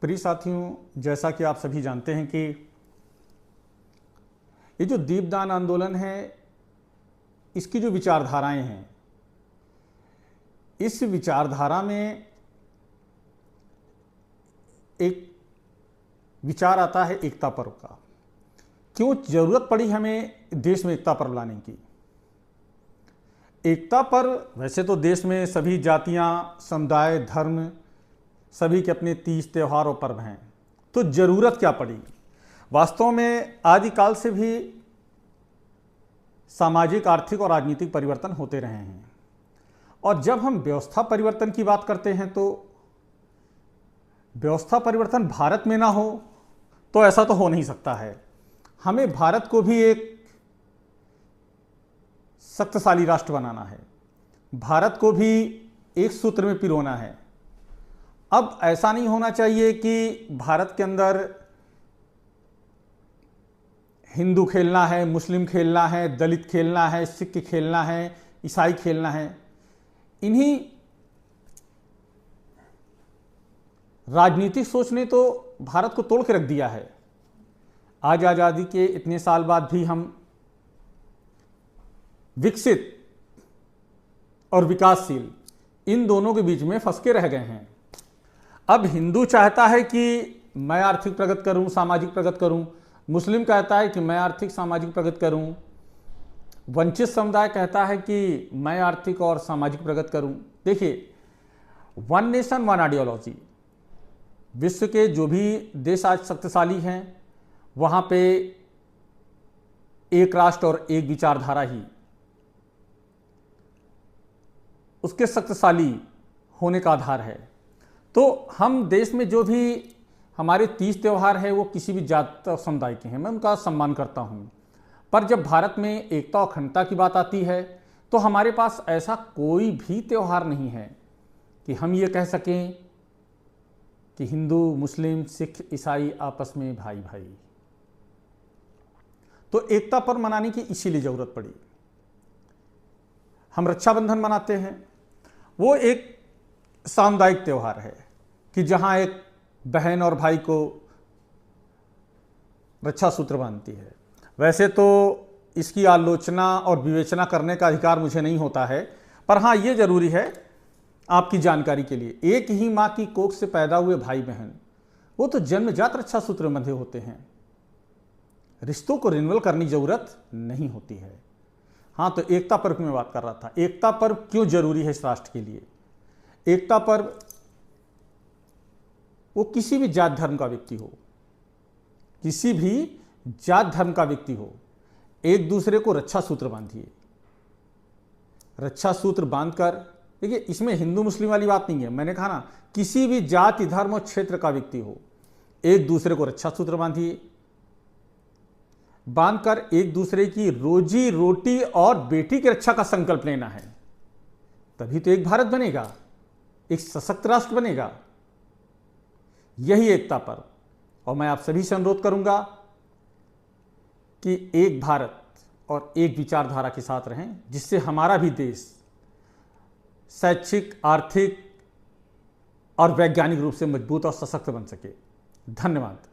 प्रिय साथियों, जैसा कि आप सभी जानते हैं कि ये जो दीपदान आंदोलन है, इसकी जो विचारधाराएं हैं, इस विचारधारा में एक विचार आता है एकता पर्व का। क्यों जरूरत पड़ी हमें देश में एकता पर्व लाने की? एकता पर्व वैसे तो देश में सभी जातियां, समुदाय, धर्म सभी के अपने तीज त्यौहार और पर्व हैं, तो जरूरत क्या पड़ी? वास्तव में आदिकाल से भी सामाजिक, आर्थिक और राजनीतिक परिवर्तन होते रहे हैं, और जब हम व्यवस्था परिवर्तन की बात करते हैं तो व्यवस्था परिवर्तन भारत में ना हो तो ऐसा तो हो नहीं सकता है। हमें भारत को भी एक शक्तिशाली राष्ट्र बनाना है, भारत को भी एक सूत्र में पिरोना है। अब ऐसा नहीं होना चाहिए कि भारत के अंदर हिंदू खेलना है, मुस्लिम खेलना है, दलित खेलना है, सिख खेलना है, ईसाई खेलना है। इन्हीं राजनीतिक सोच ने तो भारत को तोड़ के रख दिया है। आज आज़ादी के इतने साल बाद भी हम विकसित और विकासशील इन दोनों के बीच में फंस के रह गए हैं। अब हिंदू चाहता है कि मैं आर्थिक प्रगति करूं, सामाजिक प्रगति करूं, मुस्लिम कहता है कि मैं आर्थिक सामाजिक प्रगति करूं, वंचित समुदाय कहता है कि मैं आर्थिक और सामाजिक प्रगति करूं। देखिए, वन नेशन वन आइडियोलॉजी, विश्व के जो भी देश आज शक्तिशाली हैं वहां पे एक राष्ट्र और एक विचारधारा ही उसके शक्तिशाली होने का आधार है। तो हम देश में जो भी हमारे तीज त्यौहार है वो किसी भी जात और समुदाय के हैं, मैं उनका सम्मान करता हूं, पर जब भारत में एकता और अखंडता की बात आती है तो हमारे पास ऐसा कोई भी त्यौहार नहीं है कि हम ये कह सकें कि हिंदू, मुस्लिम, सिख, ईसाई आपस में भाई भाई। तो एकता पर्व मनाने की इसीलिए जरूरत पड़ी। हम रक्षाबंधन मनाते हैं, वो एक सामुदायिक त्यौहार है कि जहां एक बहन और भाई को रक्षा सूत्र बांधती है। वैसे तो इसकी आलोचना और विवेचना करने का अधिकार मुझे नहीं होता है, पर हाँ, ये जरूरी है आपकी जानकारी के लिए, एक ही मां की कोख से पैदा हुए भाई बहन वो तो जन्मजात रक्षा सूत्र में बंधे होते हैं। रिश्तों को रिन्यूअल करने की जरूरत नहीं होती है। हाँ, तो एकता पर्व की मैं बात कर रहा था। एकता पर्व क्यों जरूरी है इस राष्ट्र के लिए? एकता पर्व वो किसी भी जात धर्म का व्यक्ति हो, किसी भी जात धर्म का व्यक्ति हो, एक दूसरे को रक्षा सूत्र बांधिए। रक्षा सूत्र बांधकर, देखिए इसमें हिंदू मुस्लिम वाली बात नहीं है, मैंने कहा ना, किसी भी जाति, धर्म और क्षेत्र का व्यक्ति हो, एक दूसरे को रक्षा सूत्र बांधिए। बांधकर एक दूसरे की रोजी रोटी और बेटी की रक्षा का संकल्प लेना है, तभी तो एक भारत बनेगा, एक सशक्त राष्ट्र बनेगा। यही एकता पर्व। और मैं आप सभी से अनुरोध करूंगा कि एक भारत और एक विचारधारा के साथ रहें, जिससे हमारा भी देश शैक्षिक, आर्थिक और वैज्ञानिक रूप से मजबूत और सशक्त बन सके। धन्यवाद।